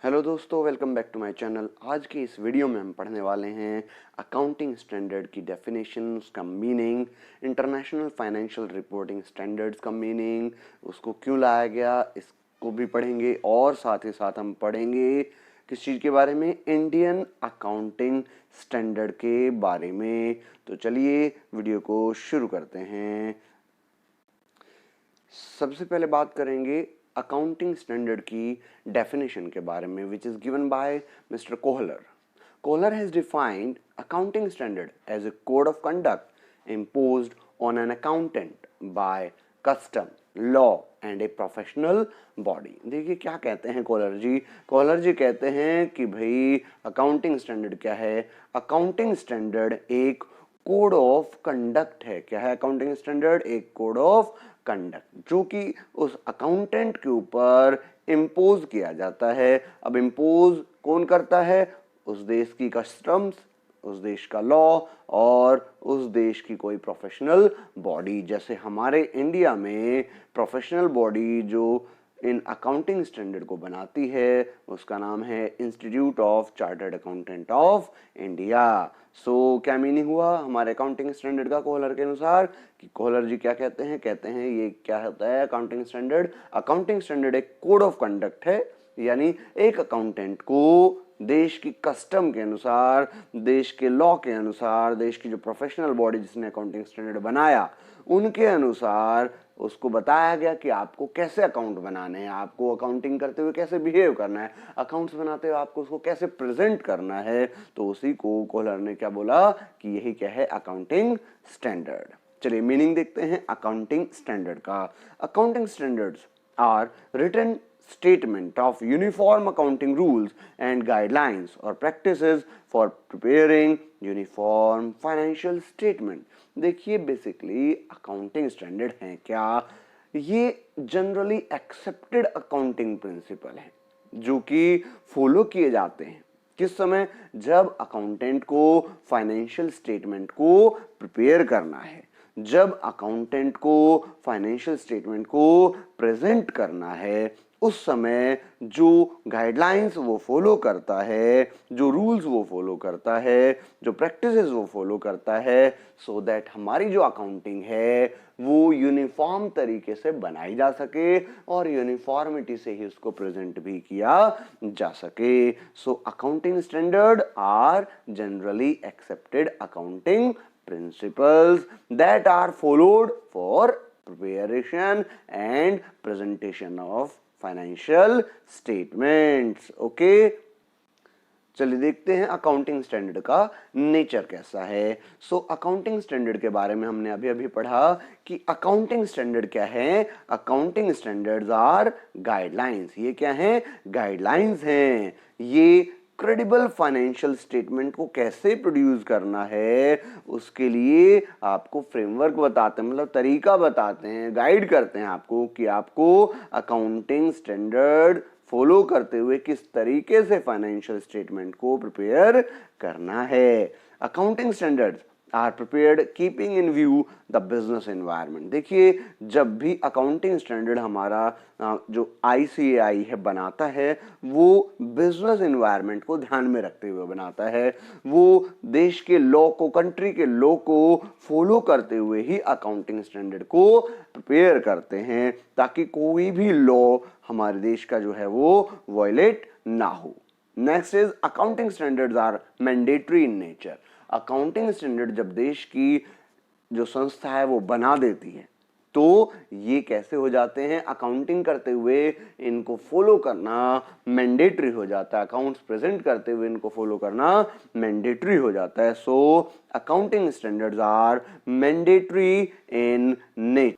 Hello दोस्तों, welcome back to my channel. आज की इस वीडियो में हम पढ़ने वाले हैं अकाउंटिंग स्टैंडर्ड की डेफिनेशन, उसका meaning, international financial reporting standards का मीनिंग, उसको क्यों लाया गया, इसको भी पढ़ेंगे। और साथ ही साथ हम पढ़ेंगे किस चीज़ के बारे में, इंडियन अकाउंटिंग स्टैंडर्ड के बारे में। तो चलिए वीडियो को शुरू करते हैं। सबसे पहले बात करेंगे अकाउंटिंग स्टैंडर्ड की डेफिनेशन के बारे में, which is given by mister Kohler. Kohler has defined accounting standard as a code of conduct imposed on an accountant by custom, law and a professional body. देखिए क्या कहते हैं कोलर जी। Collar जी कहते हैं कि भाई अकाउंटिंग स्टैंडर्ड क्या है। अकाउंटिंग स्टैंडर्ड एक कोड ऑफ कंडक्ट है। क्या है अकाउंटिंग स्टैंडर्ड? एक कोड ऑफ कंडक्ट जो कि उस अकाउंटेंट के ऊपर इम्पोज किया जाता है। अब इम्पोज कौन करता है? उस देश की कस्टम्स, उस देश का लॉ और उस देश की कोई प्रोफेशनल बॉडी। जैसे हमारे इंडिया में प्रोफेशनल बॉडी जो इन अकाउंटिंग स्टैंडर्ड को बनाती है उसका नाम है institute of chartered accountant of India. So क्या मीनिंग हुआ हमारे अकाउंटिंग स्टैंडर्ड का कोहलर के अनुसार? कि कोहलर जी क्या कहते हैं? कहते हैं ये क्या होता है अकाउंटिंग स्टैंडर्ड? अकाउंटिंग स्टैंडर्ड एक कोड ऑफ कंडक्ट है, यानी एक अकाउंटेंट को देश की कस्टम के अनुसार, देश के लॉ के अनुसार, देश की जो प्रोफेशनल बॉडी जिसने अकाउंटिंग स्टैंडर्ड बनाया उनके अनुसार उसको बताया गया कि आपको कैसे अकाउंट बनाने हैं, आपको अकाउंटिंग करते हुए कैसे बिहेव करना है, अकाउंट्स बनाते हुए आपको उसको कैसे प्रेजेंट करना है। तो उसी को कोहलर ने क्या बोला कि यही क्या है अकाउंटिंग स्टैंडर्ड। चलिए मीनिंग देखते हैं अकाउंटिंग स्टैंडर्ड का। Accounting standards are written statement of uniform accounting rules and guidelines or practices for preparing uniform financial statement. देखिए बेसिकली अकाउंटिंग स्टैंडर्ड है क्या? ये जनरली एक्सेप्टेड अकाउंटिंग प्रिंसिपल है जो कि फॉलो किए जाते हैं। किस समय? जब अकाउंटेंट को फाइनेंशियल स्टेटमेंट को प्रिपेयर करना है, जब अकाउंटेंट को फाइनेंशियल स्टेटमेंट को प्रेजेंट करना है, उस समय जो गाइडलाइंस वो फॉलो करता है, जो रूल्स वो फॉलो करता है, जो प्रैक्टिसेस वो फॉलो करता है, सो दैट हमारी जो अकाउंटिंग है वो यूनिफॉर्म तरीके से बनाई जा सके और यूनिफॉर्मिटी से ही उसको प्रेजेंट भी किया जा सके। So accounting standard are generally accepted accounting principles that are followed for preparation and presentation of financial statements. Okay, चलिए देखते हैं अकाउंटिंग स्टैंडर्ड का नेचर कैसा है। सो अकाउंटिंग स्टैंडर्ड के बारे में हमने अभी अभी पढ़ा कि अकाउंटिंग स्टैंडर्ड क्या है। Accounting standards are guidelines. ये क्या है? गाइडलाइंस हैं। ये क्रेडिबल फाइनेंशियल स्टेटमेंट को कैसे प्रोड्यूस करना है उसके लिए आपको फ्रेमवर्क बताते हैं, मतलब तरीका बताते हैं, गाइड करते हैं आपको कि आपको अकाउंटिंग स्टैंडर्ड फॉलो करते हुए किस तरीके से फाइनेंशियल स्टेटमेंट को प्रिपेयर करना है। Accounting standards are prepared keeping in view the business environment. देखिए जब भी अकाउंटिंग स्टैंडर्ड हमारा जो ICAI है बनाता है वो बिजनेस एनवायरनमेंट को ध्यान में रखते हुए बनाता है। वो देश के लॉ को, कंट्री के लॉ को फॉलो करते हुए ही अकाउंटिंग स्टैंडर्ड को प्रिपेयर करते हैं ताकि कोई भी लॉ हमारे देश का जो है वो वायलेट ना हो। Next is accounting standards are mandatory in nature. Accounting standard जब देश की जो संस्था है वो बना देती है तो ये कैसे हो जाते हैं? अकाउंटिंग करते हुए इनको फॉलो करना मैंडेटरी हो जाता है। अकाउंट्स प्रेजेंट करते हुए इनको फॉलो करना मैंडेटरी हो जाता है। So accounting standards are mandatory in nature.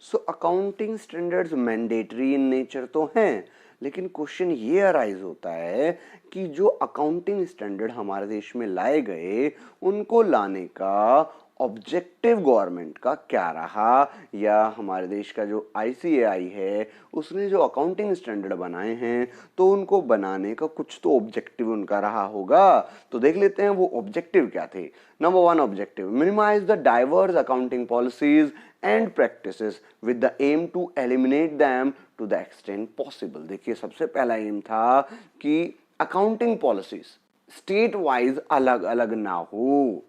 So accounting standards mandatory in nature तो हैं, लेकिन क्वेश्चन ये अराइज होता है कि जो अकाउंटिंग स्टैंडर्ड हमारे देश में लाए गए उनको लाने का ऑब्जेक्टिव गवर्नमेंट का क्या रहा, या हमारे देश का जो ICAI है उसने जो अकाउंटिंग स्टैंडर्ड बनाए हैं तो उनको बनाने का कुछ तो ऑब्जेक्टिव उनका रहा होगा। तो देख लेते हैं वो ऑब्जेक्टिव क्या थे। Number 1 objective, minimize the diverse accounting policies and practices with the aim to eliminate them to the extent possible. देखिए सबसे पहला एम था कि अकाउंटिंग पॉलिसीज स्टेट वाइज अलग अलग ना हो।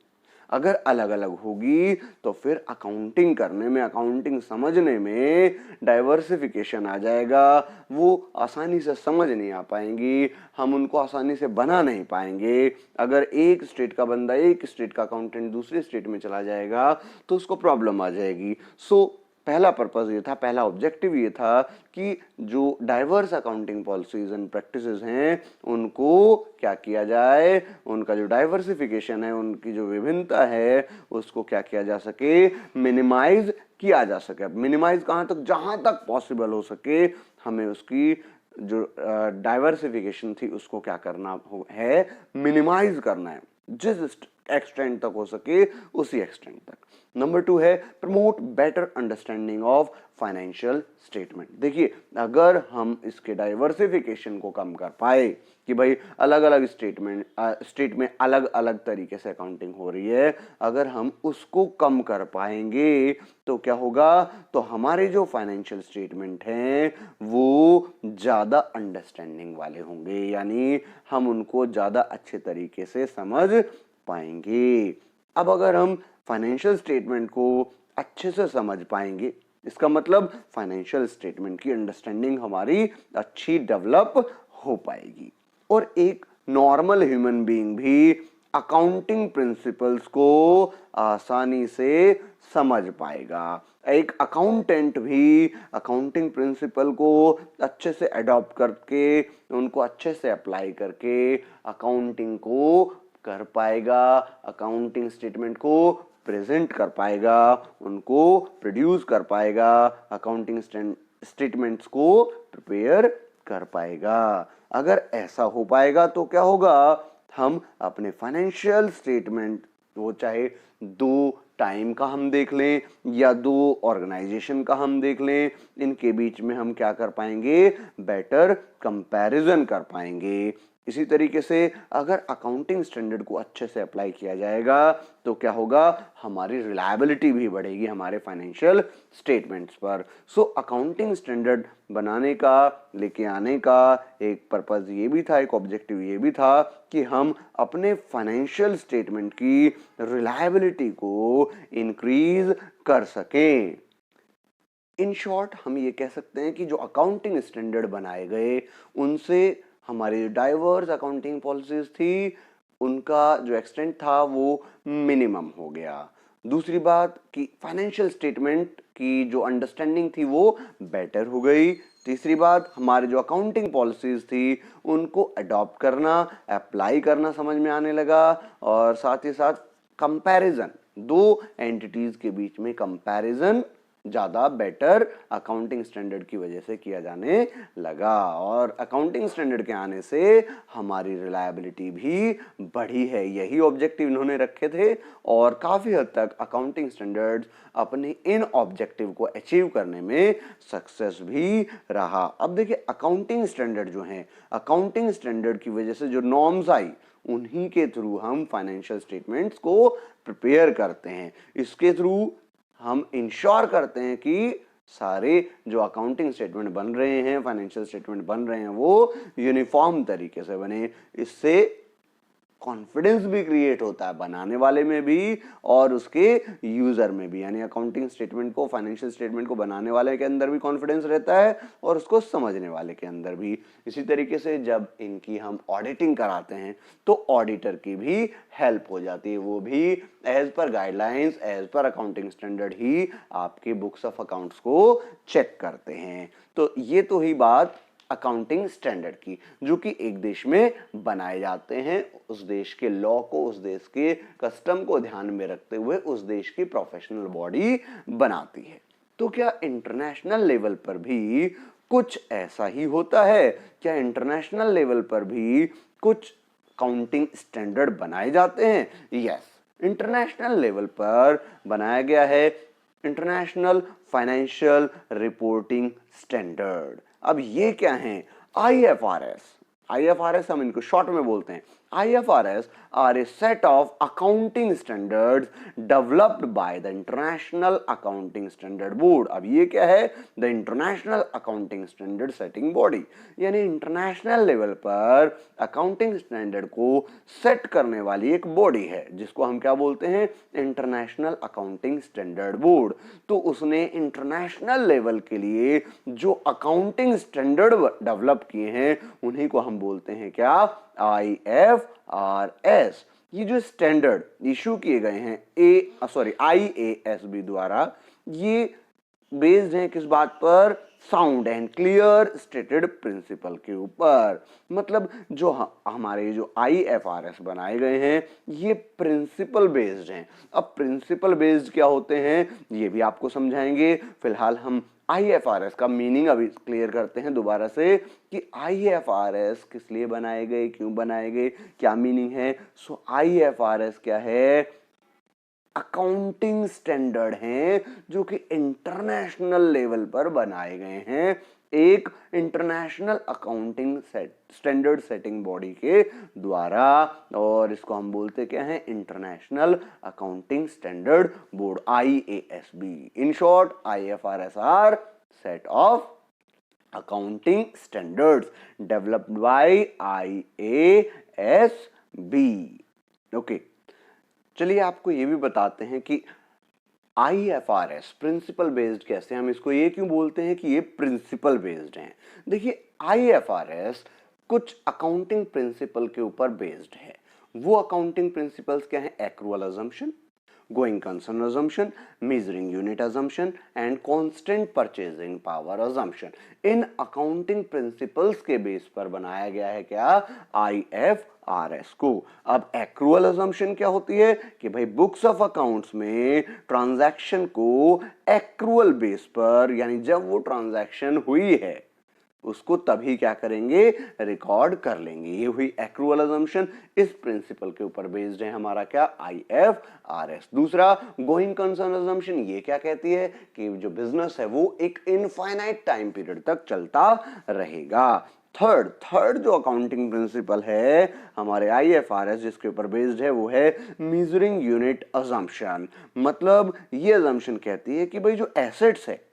अगर अलग अलग होगी तो फिर अकाउंटिंग करने में, अकाउंटिंग समझने में डाइवर्सिफिकेशन आ जाएगा, वो आसानी से समझ नहीं आ पाएंगी, हम उनको आसानी से बना नहीं पाएंगे। अगर एक स्टेट का बंदा, एक स्टेट का अकाउंटेंट दूसरे स्टेट में चला जाएगा तो उसको प्रॉब्लम आ जाएगी। सो पहला पर्पस ये था, पहला ऑब्जेक्टिव ये था कि जो diverse accounting policies and practices हैं उनको क्या किया जाए, उनका जो डाइवर्सिफिकेशन है, उनकी जो विभिन्नता है उसको क्या किया जा सके, मिनिमाइज किया जा सके। अब मिनिमाइज कहाँ तक, जहां तक पॉसिबल हो सके हमें उसकी जो डाइवर्सिफिकेशन थी उसको क्या करना है, मिनिमाइज करना है, जिस एक्सटेंट तक हो सके उसी एक्सटेंट तक। नंबर 2 है promote better understanding of financial statement. देखिए अगर हम इसके डाइवर्सिफिकेशन को कम कर पाए कि भाई अलग अलग स्टेट में अलग अलग तरीके से अकाउंटिंग हो रही है, अगर हम उसको कम कर पाएंगे तो क्या होगा, तो हमारे जो फाइनेंशियल स्टेटमेंट हैं वो ज्यादा अंडरस्टैंडिंग वाले होंगे, यानी हम उनको ज्यादा अच्छे तरीके से समझ पाएंगे। अब अगर हम फाइनेंशियल स्टेटमेंट को अच्छे से समझ पाएंगे, इसका मतलब फाइनेंशियल स्टेटमेंट की अंडरस्टैंडिंग हमारी अच्छी डेवलप हो पाएगी और एक नॉर्मल ह्यूमन बीइंग भी अकाउंटिंग प्रिंसिपल्स को आसानी से समझ पाएगा। एक अकाउंटेंट भी अकाउंटिंग प्रिंसिपल को अच्छे से अडॉप्ट करके, उनको अच्छे से अप्लाई करके अकाउंटिंग को कर पाएगा, अकाउंटिंग स्टेटमेंट को प्रेजेंट कर पाएगा, उनको प्रोड्यूस कर पाएगा, अकाउंटिंग स्टेटमेंट्स को प्रिपेयर कर पाएगा। अगर ऐसा हो पाएगा तो क्या होगा, हम अपने फाइनेंशियल स्टेटमेंट, वो चाहे 2 टाइम का हम देख लें या 2 ऑर्गेनाइजेशन का हम देख लें, इनके बीच में हम क्या कर पाएंगे, बेटर कंपैरिजन कर पाएंगे। इसी तरीके से अगर अकाउंटिंग स्टैंडर्ड को अच्छे से अप्लाई किया जाएगा तो क्या होगा, हमारी रिलायबिलिटी भी बढ़ेगी हमारे फाइनेंशियल स्टेटमेंट्स पर। सो अकाउंटिंग स्टैंडर्ड बनाने का, लेके आने का एक पर्पस ये भी था, एक ऑब्जेक्टिव ये भी था कि हम अपने फाइनेंशियल स्टेटमेंट की रिलायबिलिटी को इंक्रीज कर सकें। इन शॉर्ट हम ये कह सकते हैं कि जो अकाउंटिंग स्टैंडर्ड बनाए गए उनसे हमारी डाइवर्स अकाउंटिंग पॉलिसीज थी, उनका जो एक्सटेंट था वो मिनिमम हो गया। दूसरी बात कि फाइनेंशियल स्टेटमेंट की जो अंडरस्टैंडिंग थी वो बेटर हो गई। तीसरी बात, हमारे जो अकाउंटिंग पॉलिसीज थी उनको अडॉप्ट करना, अप्लाई करना समझ में आने लगा। और साथ ही साथ कंपैरिजन, 2 एंटिटीज के बीच में कंपैरिजन ज्यादा बेटर अकाउंटिंग स्टैंडर्ड की वजह से किया जाने लगा। और अकाउंटिंग स्टैंडर्ड के आने से हमारी रिलायबिलिटी भी बढ़ी है। यही ऑब्जेक्टिव इन्होंने रखे थे और काफी हद तक अकाउंटिंग स्टैंडर्ड्स अपने इन ऑब्जेक्टिव को अचीव करने में सक्सेस भी रहा। अब देखिए अकाउंटिंग स्टैंडर्ड जो है, अकाउंटिंग स्टैंडर्ड की वजह से जो नॉर्म्स आई उन्हीं के थ्रू हम फाइनेंशियल स्टेटमेंट्स को प्रिपेयर करते हैं। इसके थ्रू हम इंश्योर करते हैं कि सारे जो अकाउंटिंग स्टेटमेंट बन रहे हैं, फाइनेंशियल स्टेटमेंट बन रहे हैं, वो यूनिफॉर्म तरीके से बने। इससे कॉन्फिडेंस भी क्रिएट होता है बनाने वाले में भी और उसके यूजर में भी, यानी अकाउंटिंग स्टेटमेंट को, फाइनेंशियल स्टेटमेंट को बनाने वाले के अंदर भी कॉन्फिडेंस रहता है और उसको समझने वाले के अंदर भी। इसी तरीके से जब इनकी हम ऑडिटिंग कराते हैं तो ऑडिटर की भी हेल्प हो जाती है, वो भी as per guidelines, as per accounting standard ही आपके बुक्स ऑफ अकाउंट्स को चेक करते हैं। तो ये तो ही बात अकाउंटिंग स्टैंडर्ड की, जो कि एक देश में बनाए जाते हैं, उस देश के लॉ को, उस देश के कस्टम को ध्यान में रखते हुए उस देश की प्रोफेशनल बॉडी बनाती है। तो क्या इंटरनेशनल लेवल पर भी कुछ ऐसा ही होता है? क्या इंटरनेशनल लेवल पर भी कुछ अकाउंटिंग स्टैंडर्ड बनाए जाते हैं? यस, इंटरनेशनल लेवल पर बनाया गया है इंटरनेशनल फाइनेंशियल रिपोर्टिंग स्टैंडर्ड। अब ये क्या है? IFRS। IFRS हम इनको शॉर्ट में बोलते हैं, IFRS are a set of accounting standards developed by the International Accounting Standard Board. अब ये क्या है? The International Accounting Standard Setting Body, यानी इंटरनेशनल लेवल पर अकाउंटिंग स्टैंडर्ड को सेट करने वाली एक बॉडी है जिसको हम क्या बोलते हैं? International accounting standard board. तो उसने इंटरनेशनल लेवल के लिए जो अकाउंटिंग स्टैंडर्ड डेवलप किए हैं उन्हीं को हम बोलते हैं क्या? IFRS। ये जो स्टैंडर्ड इशू किए गए हैं IASB द्वारा, ये बेस्ड हैं किस बात पर? Sound and clear stated principle के ऊपर। मतलब जो हमारे जो IFRS बनाए गए हैं ये प्रिंसिपल बेस्ड हैं। अब प्रिंसिपल बेस्ड क्या होते हैं ये भी आपको समझाएंगे। फिलहाल हम IFRS का मीनिंग अभी क्लियर करते हैं दोबारा से कि IFRS किस लिए बनाए गए, क्यों बनाए गए, क्या मीनिंग है। सो IFRS क्या है? अकाउंटिंग स्टैंडर्ड हैं जो कि इंटरनेशनल लेवल पर बनाए गए हैं एक international accounting standard setting body के द्वारा, और इसको हम बोलते क्या हैं? International accounting standard board, IASB। In short IFRS are set of accounting standards developed by IASB। Okay, चलिए आपको ये भी बताते हैं कि IFRS प्रिंसिपल बेस्ड कैसे, हम इसको ये क्यों बोलते हैं कि ये प्रिंसिपल बेस्ड हैं। देखिए IFRS कुछ अकाउंटिंग प्रिंसिपल के ऊपर बेस्ड है। वो अकाउंटिंग प्रिंसिपल्स क्या हैं? Accrual assumption, going concern assumption, measuring unit assumption and constant purchasing power assumption. In accounting principles के बेस पर बनाया गया है क्या? IFRS को। अब एक्रूअल अजम्पशन क्या होती है कि भाई बुक्स ऑफ अकाउंट्स में ट्रांजैक्शन को एक्रूअल बेस पर, यानी जब वो ट्रांजैक्शन हुई है उसको तभी क्या करेंगे? रिकॉर्ड कर लेंगे। ये हुई एक्रूअल अजम्पशन। इस प्रिंसिपल के ऊपर बेस्ड है हमारा क्या? IFRS। दूसरा गोइंग कंसर्न अजम्पशन, ये क्या कहती है कि जो बिजनेस है वो एक इनफाइनाइट टाइम पीरियड तक चलता रहेगा। थर्ड जो अकाउंटिंग प्रिंसिपल है हमारे IFRS जिसके ऊपर बेस्ड है वो है मेजरिंग यूनिट अजम्पशन। मतलब ये अजम्पशन कहती है कि भाई जो एसेट्स है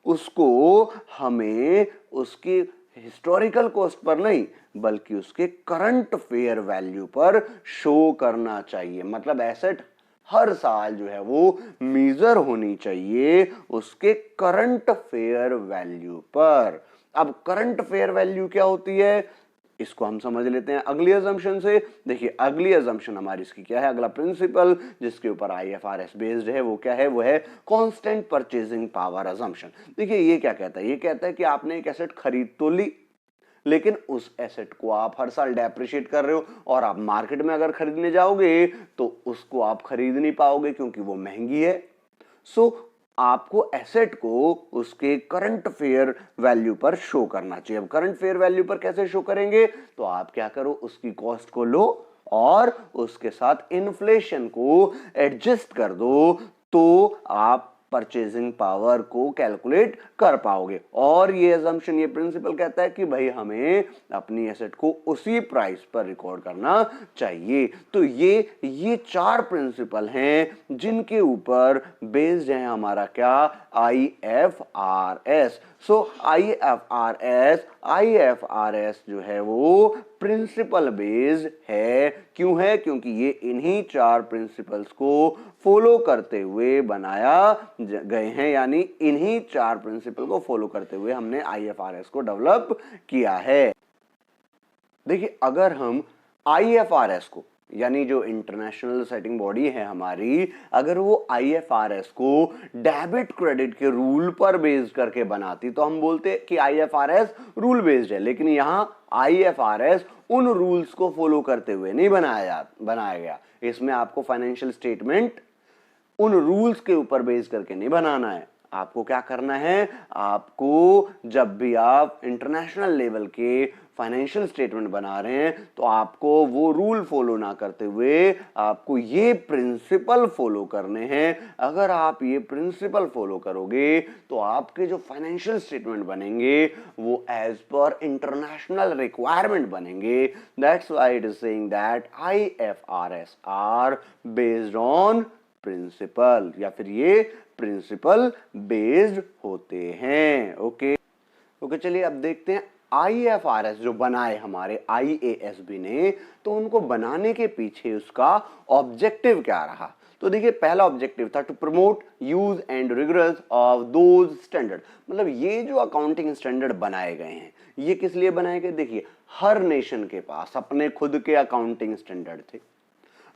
उसको हमें उसकी हिस्टोरिकल कॉस्ट पर नहीं बल्कि उसके करंट फेयर वैल्यू पर शो करना चाहिए। मतलब एसेट हर साल जो है वो मेजर होनी चाहिए उसके करंट फेयर वैल्यू पर। अब करंट फेयर वैल्यू क्या होती है इसको हम समझ लेते हैं अगली अजम्पशन से। देखिए अगली अजम्पशन हमारी इसकी क्या है? अगला प्रिंसिपल जिसके ऊपर IFRS बेस्ड है वो क्या है? वो है कांस्टेंट परचेजिंग पावर अजम्पशन। देखिए ये क्या कहता है? ये कहता है कि आपने एक एसेट खरीद तो ली लेकिन उस एसेट को आप हर साल डेप्रिशिएट कर रहे हो और आप मार्केट में अगर खरीदने जाओगे तो उसको आप खरीद नहीं पाओगे क्योंकि वो महंगी है। सो आपको एसेट को उसके करंट फेयर वैल्यू पर शो करना चाहिए। अब करंट फेयर वैल्यू पर कैसे शो करेंगे? तो आप क्या करो, उसकी कॉस्ट को लो और उसके साथ इन्फ्लेशन को एडजस्ट कर दो तो आप परचेजिंग पावर को कैलकुलेट कर पाओगे। और ये अजम्पशन, ये प्रिंसिपल कहता है कि भाई हमें अपनी एसेट को उसी प्राइस पर रिकॉर्ड करना चाहिए। तो ये चार प्रिंसिपल हैं जिनके ऊपर बेस्ड है हमारा क्या? IFRS। सो IFRS जो है वो प्रिंसिपल बेस्ड है। क्यों है? क्योंकि ये इन्हीं चार प्रिंसिपल्स को फॉलो करते हुए बनाया गए हैं, यानी इन्हीं चार प्रिंसिपल को फॉलो करते हुए हमने IFRS को डेवलप किया है। देखिए अगर हम IFRS को, यानी जो इंटरनेशनल सेटिंग बॉडी है हमारी, अगर वो IFRS को डेबिट क्रेडिट के रूल पर बेस्ड करके बनाती तो हम बोलते कि IFRS रूल बेस्ड है। लेकिन यहाँ IFRS उन रूल्स को फॉलो करते हुए नहीं बनाया गया। इसमें आपको फाइनेंशियल स्टेटमेंट उन रूल्स के ऊपर बेस करके नहीं बनाना है, आपको क्या करना है, आपको जब भी आप इंटरनेशनल लेवल के फाइनेंशियल स्टेटमेंट बना रहे हैं तो आपको वो रूल फॉलो ना करते हुए आपको ये प्रिंसिपल फॉलो करने हैं। अगर आप ये प्रिंसिपल फॉलो करोगे तो आपके जो फाइनेंशियल स्टेटमेंट बनेंगे वो एज पर इंटरनेशनल रिक्वायरमेंट बनेंगे। That's why it is saying that IFRS are based on principle, या फिर ये प्रिंसिपल बेस्ड होते हैं। ओके ओके, चलिए अब देखते हैं IFRS जो बनाए हमारे IASB ने, तो उनको बनाने के पीछे उसका ऑब्जेक्टिव क्या रहा। तो देखिए पहला ऑब्जेक्टिव था to promote use and rigorous of those standard, मतलब ये जो अकाउंटिंग स्टैंडर्ड बनाए गए हैं ये किस लिए बनाए गए। देखिए हर नेशन के पास अपने खुद के अकाउंटिंग स्टैंडर्ड थे,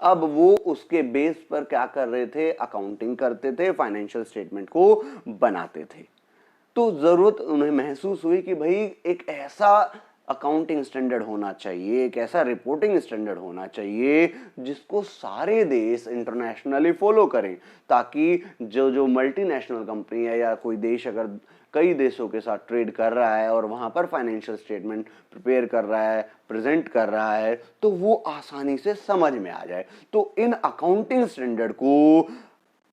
अब वो उसके बेस पर क्या कर रहे थे, अकाउंटिंग करते थे, फाइनेंशियल स्टेटमेंट को बनाते थे। तो जरूरत उन्हें महसूस हुई कि भाई एक ऐसा अकाउंटिंग स्टैंडर्ड होना चाहिए, एक ऐसा रिपोर्टिंग स्टैंडर्ड होना चाहिए जिसको सारे देश इंटरनेशनली फॉलो करें, ताकि जो जो मल्टीनेशनल कंपनी है या कोई देश अगर कई देशों के साथ ट्रेड कर रहा है और वहां पर फाइनेंशियल स्टेटमेंट प्रिपेयर कर रहा है, प्रेजेंट कर रहा है, तो वो आसानी से समझ में आ जाए। तो इन अकाउंटिंग स्टैंडर्ड को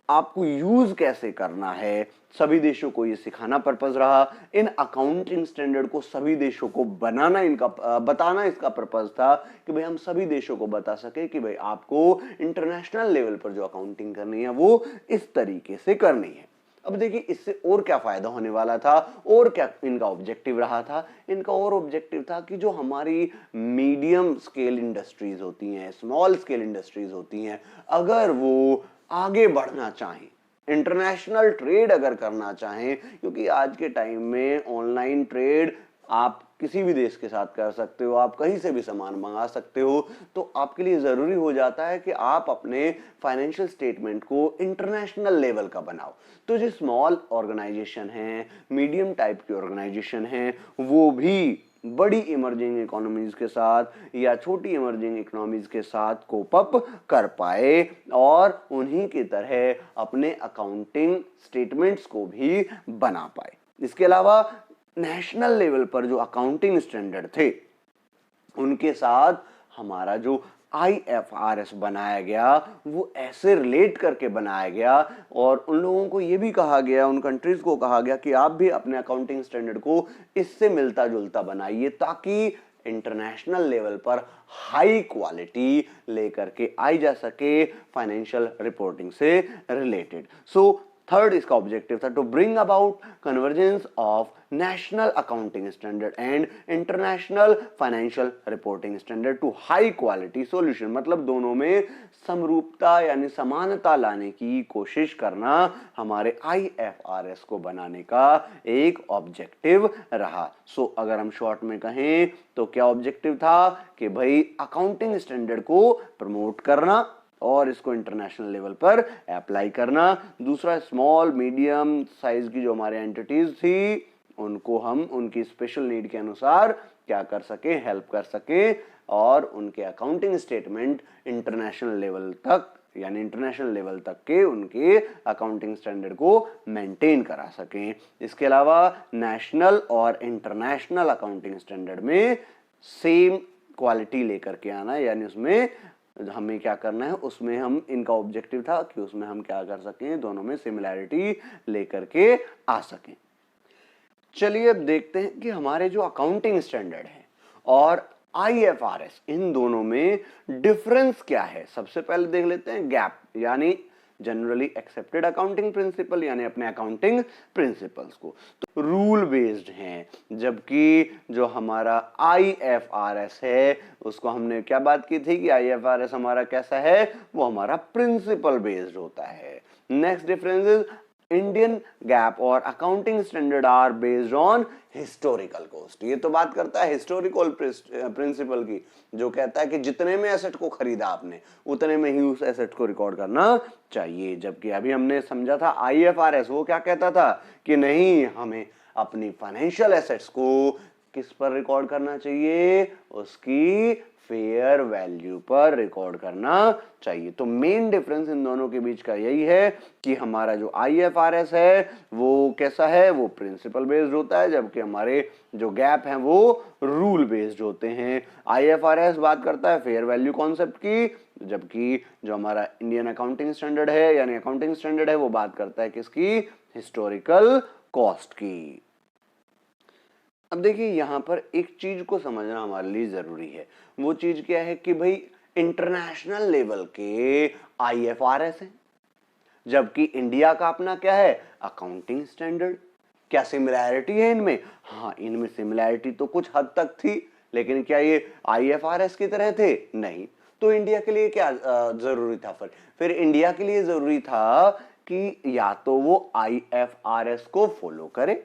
आपको यूज कैसे करना है, सभी देशों को ये सिखाना पर्पस रहा। इन अकाउंटिंग स्टैंडर्ड को सभी देशों को बनाना, इनका बताना इसका पर्पस था कि भाई हम सभी देशों को बता सके कि भाई आपको इंटरनेशनल लेवल पर जो अकाउंटिंग करनी है वो इस तरीके से करनी है। अब देखिए इससे और क्या फायदा होने वाला था, और क्या इनका ऑब्जेक्टिव रहा था। इनका और ऑब्जेक्टिव था कि जो हमारी मीडियम स्केल इंडस्ट्रीज होती हैं, स्मॉल स्केल इंडस्ट्रीज होती हैं, अगर वो आगे बढ़ना चाहें, इंटरनेशनल ट्रेड अगर करना चाहें, क्योंकि आज के टाइम में ऑनलाइन ट्रेड आप किसी भी देश के साथ कर सकते हो, आप कहीं से भी सामान मंगा सकते हो, तो आपके लिए जरूरी हो जाता है कि आप अपने फाइनेंशियल स्टेटमेंट को इंटरनेशनल लेवल का बनाओ। तो जो स्मॉल ऑर्गेनाइजेशन है, मीडियम टाइप की ऑर्गेनाइजेशन है, वो भी बड़ी इमर्जिंग इकोनॉमीज के साथ या छोटी इमर्जिंग इकोनॉमीज के साथ कोप अप कर पाए और उन्हीं की तरह अपने अकाउंटिंग स्टेटमेंट्स को भी बना पाए। इसके अलावा नेशनल लेवल पर जो अकाउंटिंग स्टैंडर्ड थे उनके साथ हमारा जो IFRS बनाया गया वो ऐसे रिलेट करके बनाया गया, और उन लोगों को ये भी कहा गया, उन कंट्रीज को कहा गया कि आप भी अपने अकाउंटिंग स्टैंडर्ड को इससे मिलता जुलता बनाइए, ताकि इंटरनेशनल लेवल पर हाई क्वालिटी लेकर के आई जा सके फाइनेंशियल रिपोर्टिंग से रिलेटेड। सो थर्ड इसका ऑब्जेक्टिव था to bring about convergence of national accounting standard and international financial reporting standard to high quality solution, मतलब दोनों में समरूपता यानी समानता लाने की कोशिश करना हमारे IFRS को बनाने का एक ऑब्जेक्टिव रहा। सो अगर हम शॉर्ट में कहें तो क्या ऑब्जेक्टिव था कि भाई अकाउंटिंग स्टैंडर्ड को प्रमोट करना और इसको इंटरनेशनल लेवल पर अप्लाई करना। दूसरा, स्मॉल मीडियम साइज की जो हमारे एंटिटीज थी उनको हम उनकी स्पेशल नीड के अनुसार क्या कर सके, हेल्प कर सके, और उनके अकाउंटिंग स्टेटमेंट इंटरनेशनल लेवल तक यानी इंटरनेशनल लेवल तक के उनके अकाउंटिंग स्टैंडर्ड को मेंटेन करा सकें। इसके अलावा नेशनल और इंटरनेशनल अकाउंटिंग स्टैंडर्ड में सेम क्वालिटी लेकर के आना, यानी उसमें हमें क्या करना है, उसमें हम इनका ऑब्जेक्टिव था कि उसमें हम क्या कर सकें, दोनों में सिमिलैरिटी लेकर के आ सकें। चलिए अब देखते हैं कि हमारे जो अकाउंटिंग स्टैंडर्ड है और IFRS इन दोनों में डिफरेंस क्या है। सबसे पहले देख लेते हैं गैप, यानी जनरली एक्सेप्टेड अकाउंटिंग प्रिंसिपल, यानी अपने अकाउंटिंग प्रिंसिपल्स को तो रूल बेस्ड हैं, जबकि जो हमारा IFRS है उसको हमने क्या बात की थी कि IFRS हमारा कैसा है, वो हमारा प्रिंसिपल बेस्ड होता है। Next difference is Indian GAAP और accounting standard are based on historical cost. ये तो बात करता है हिस्टोरिकल प्रिंसिपल की, जो कहता है कि जितने में एसेट को खरीदा आपने उतने में ही उस एसेट को रिकॉर्ड करना चाहिए, जबकि अभी हमने समझा था IFRS वो क्या कहता था कि नहीं, हमें अपनी फाइनेंशियल एसेट्स को किस पर रिकॉर्ड करना चाहिए, उसकी फेयर वैल्यू पर रिकॉर्ड करना चाहिए। तो मेन डिफरेंस इन दोनों के बीच का यही है कि हमारा जो IFRS है वो कैसा है, वो प्रिंसिपल बेस्ड होता है, जबकि हमारे जो गैप हैं वो रूल बेस्ड होते हैं। IFRS बात करता है फेयर वैल्यू कॉन्सेप्ट की, जबकि जो हमारा इंडियन अकाउंटिंग स्टैंडर्ड है यानी अकाउंटिंग स्टैंडर्ड है वो बात करता है किसकी, हिस्टोरिकल कॉस्ट की। अब देखिए यहां पर एक चीज को समझना हमारे लिए जरूरी है, वो चीज क्या है कि भाई इंटरनेशनल लेवल के IFRS है, जबकि इंडिया का अपना क्या है, अकाउंटिंग स्टैंडर्ड। क्या सिमिलैरिटी है इनमें, हाँ इनमें सिमिलैरिटी तो कुछ हद तक थी, लेकिन क्या ये IFRS की तरह थे, नहीं। तो इंडिया के लिए क्या जरूरी था, फिर इंडिया के लिए जरूरी था कि या तो वो IFRS को फॉलो करे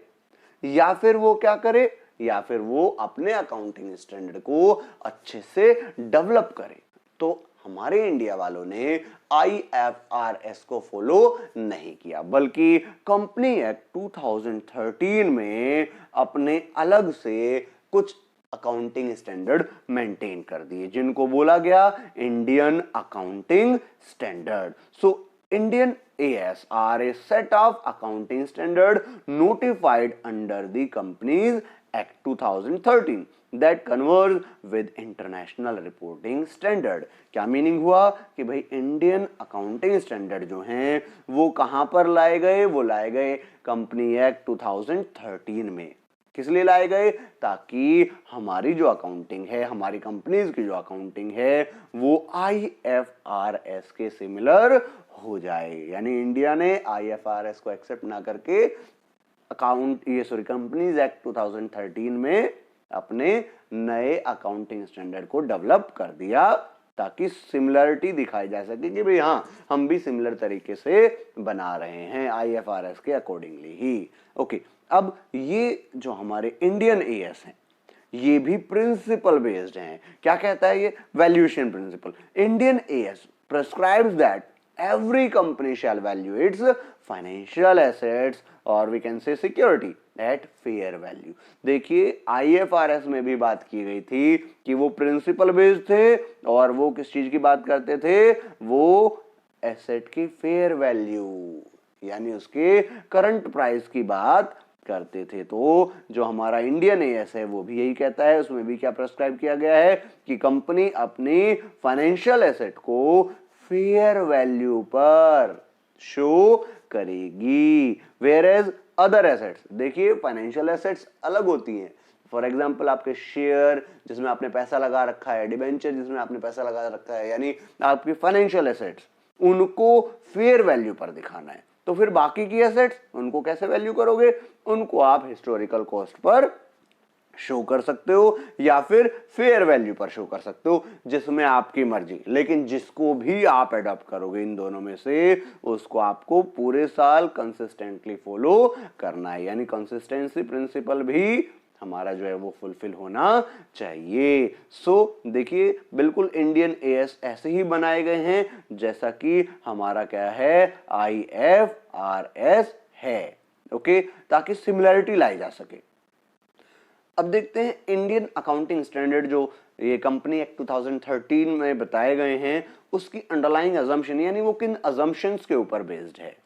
या फिर वो क्या करे, या फिर वो अपने अकाउंटिंग स्टैंडर्ड को अच्छे से डेवलप करे। तो हमारे इंडिया वालों ने IFRS को फॉलो नहीं किया, बल्कि कंपनी एक्ट 2013 में अपने अलग से कुछ अकाउंटिंग स्टैंडर्ड मेंटेन कर दिए, जिनको बोला गया Indian accounting standard. So Indian AS are a set of accounting standard notified under the Companies Act 2013 that converge with international reporting standard। क्या मीनिंग हुआ कि भाई इंडियन अकाउंटिंग स्टैंडर्ड जो हैं वो कहां पर लाए गए, वो लाए गए कंपनी एक्ट 2013 में। किस लिए लाए गए, ताकि हमारी जो अकाउंटिंग है, हमारी कंपनीज की जो अकाउंटिंग है वो IFRS के सिमिलर हो जाए। यानी इंडिया ने IFRS को एक्सेप्ट ना करके कंपनीज एक्ट 2013 में अपने नए अकाउंटिंग स्टैंडर्ड को डेवलप कर दिया, ताकि सिमिलरिटी दिखाई जा सके कि भाई हाँ हम भी सिमिलर तरीके से बना रहे हैं IFRS के अकॉर्डिंगली ही। ओके, अब ये जो हमारे इंडियन AS हैं ये भी प्रिंसिपल बेस्ड हैं। क्या कहता है ये, valuation principle. Indian AS prescribes that every company shall value its financial assets or we can say security at fair value। देखिए IFRS में भी बात की गई थी कि वो प्रिंसिपल बेस्ड थे और वो किस चीज की बात करते थे, वो एसेट की फेयर वैल्यू यानी उसके करंट प्राइस की बात करते थे। तो जो हमारा इंडियन AS है वो भी यही कहता है, उसमें भी क्या प्रेस्क्राइब किया गया है कि कंपनी अपनी फाइनेंशियल एसेट को फेयर वैल्यू पर शो करेगी। वेयर एज अदर एसेट्स, देखिए फाइनेंशियल एसेट्स अलग होती हैं। फॉर एग्जाम्पल आपके शेयर जिसमें आपने पैसा लगा रखा है, डिबेंचर जिसमें आपने पैसा लगा रखा है, यानी आपकी फाइनेंशियल एसेट्स, उनको फेयर वैल्यू पर दिखाना है। तो फिर बाकी की एसेट्स उनको कैसे वैल्यू करोगे, उनको आप हिस्टोरिकल कॉस्ट पर शो कर सकते हो या फिर फेयर वैल्यू पर शो कर सकते हो, जिसमें आपकी मर्जी। लेकिन जिसको भी आप अडॉप्ट करोगे इन दोनों में से, उसको आपको पूरे साल कंसिस्टेंटली फॉलो करना है, यानी कंसिस्टेंसी प्रिंसिपल भी हमारा जो है वो फुलफिल होना चाहिए। सो देखिए बिल्कुल इंडियन AS ऐसे ही बनाए गए हैं जैसा कि हमारा क्या है IFRS है। ओके, ताकि सिमिलरिटी लाई जा सके। अब देखते हैं इंडियन अकाउंटिंग स्टैंडर्ड जो ये कंपनी एक्ट 2013 में बताए गए हैं उसकी अंडरलाइंग अजम्पशन यानी वो किन अजम्पशंस के ऊपर बेस्ड है।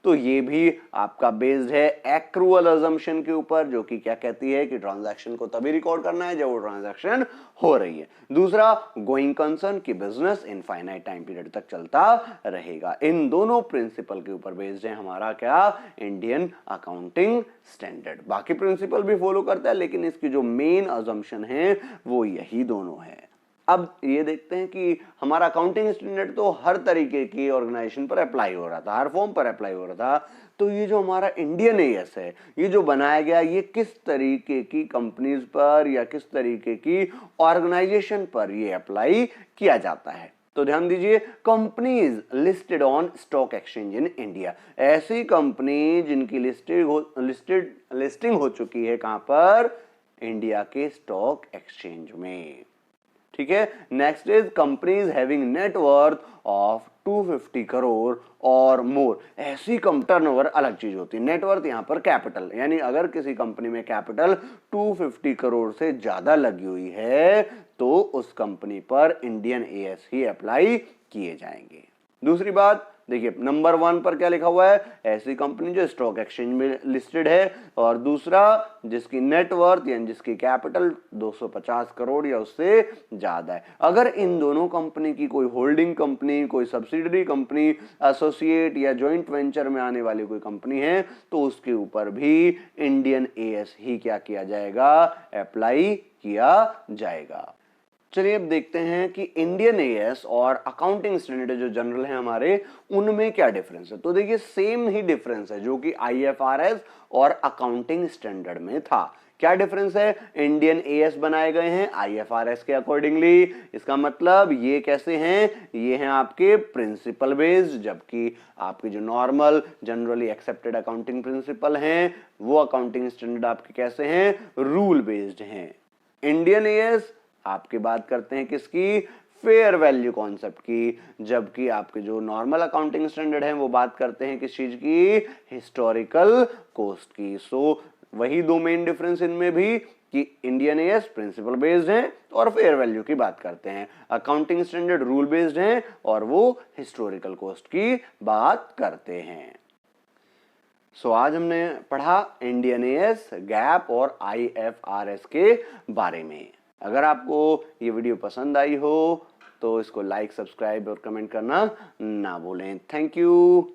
तो ये भी आपका बेस्ड है एक्रूअल अजम्पशन के ऊपर, जो कि क्या कहती है कि ट्रांजैक्शन को तभी रिकॉर्ड करना है जब वो ट्रांजैक्शन हो रही है। दूसरा गोइंग कंसर्न की बिजनेस इनफाइनाइट टाइम पीरियड तक चलता रहेगा। इन दोनों प्रिंसिपल के ऊपर बेस्ड है हमारा क्या, इंडियन अकाउंटिंग स्टैंडर्ड। बाकी प्रिंसिपल भी फॉलो करता है, लेकिन इसकी जो मेन अजम्पशन है वो यही दोनों है। अब ये देखते हैं कि हमारा अकाउंटिंग स्टैंडर्ड तो हर तरीके की ऑर्गेनाइजेशन पर अप्लाई हो रहा था, हर फॉर्म पर अप्लाई हो रहा था। तो ये जो हमारा इंडियन AS है ये जो बनाया गया, ये किस तरीके की कंपनीज पर या किस तरीके की ऑर्गेनाइजेशन पर ये अप्लाई किया जाता है। तो ध्यान दीजिए, companies listed on stock exchange in India, ऐसी कंपनी जिनकी लिस्टिंग हो चुकी है कहां पर, इंडिया के स्टॉक एक्सचेंज में। ठीक है। Next is companies having net worth of 250 crore और मोर। ऐसी टर्नओवर अलग चीज होती है। नेटवर्थ यहां पर कैपिटल, यानी अगर किसी कंपनी में कैपिटल 250 करोड़ से ज्यादा लगी हुई है तो उस कंपनी पर इंडियन एएस ही अप्लाई किए जाएंगे। दूसरी बात देखिए, नंबर 1 पर क्या लिखा हुआ है, ऐसी कंपनी जो स्टॉक एक्सचेंज में लिस्टेड है, और दूसरा जिसकी नेटवर्थ यानी जिसकी कैपिटल 250 करोड़ या उससे ज्यादा है। अगर इन दोनों कंपनी की कोई होल्डिंग कंपनी, कोई सब्सिडरी कंपनी, एसोसिएट या जॉइंट वेंचर में आने वाली कोई कंपनी है तो उसके ऊपर भी इंडियन एएस ही क्या किया जाएगा, अप्लाई किया जाएगा। चलिए अब देखते हैं कि इंडियन एएस और अकाउंटिंग स्टैंडर्ड जो जनरल है हमारे, उनमें क्या डिफरेंस है। तो देखिए सेम ही डिफरेंस है जो कि आईएफआरएस और अकाउंटिंग स्टैंडर्ड में था। क्या डिफरेंस है, इंडियन एएस बनाए गए हैं आईएफआरएस के अकॉर्डिंगली। इसका मतलब ये कैसे हैं, ये हैं आपके प्रिंसिपल बेस्ड, जबकि आपके जो normal generally accepted accounting principle हैं वो अकाउंटिंग स्टैंडर्ड आपके कैसे हैं, रूल बेस्ड हैं। इंडियन एएस आपकी बात करते हैं किसकी, फेयर वैल्यू कॉन्सेप्ट की, जबकि आपके जो नॉर्मल अकाउंटिंग स्टैंडर्ड है वो बात करते हैं किस चीज की, हिस्टोरिकल कॉस्ट की। सो वही दो मेन डिफरेंस इनमें भी कि इंडियन एएस प्रिंसिपल बेस्ड है और फेयर वैल्यू की बात करते हैं, अकाउंटिंग स्टैंडर्ड रूल बेस्ड है और वो हिस्टोरिकल कॉस्ट की बात करते हैं। सो आज हमने पढ़ा इंडियन एएस, गैप और आईएफआरएस के बारे में। अगर आपको ये वीडियो पसंद आई हो तो इसको लाइक, सब्सक्राइब और कमेंट करना ना भूलें। Thank you.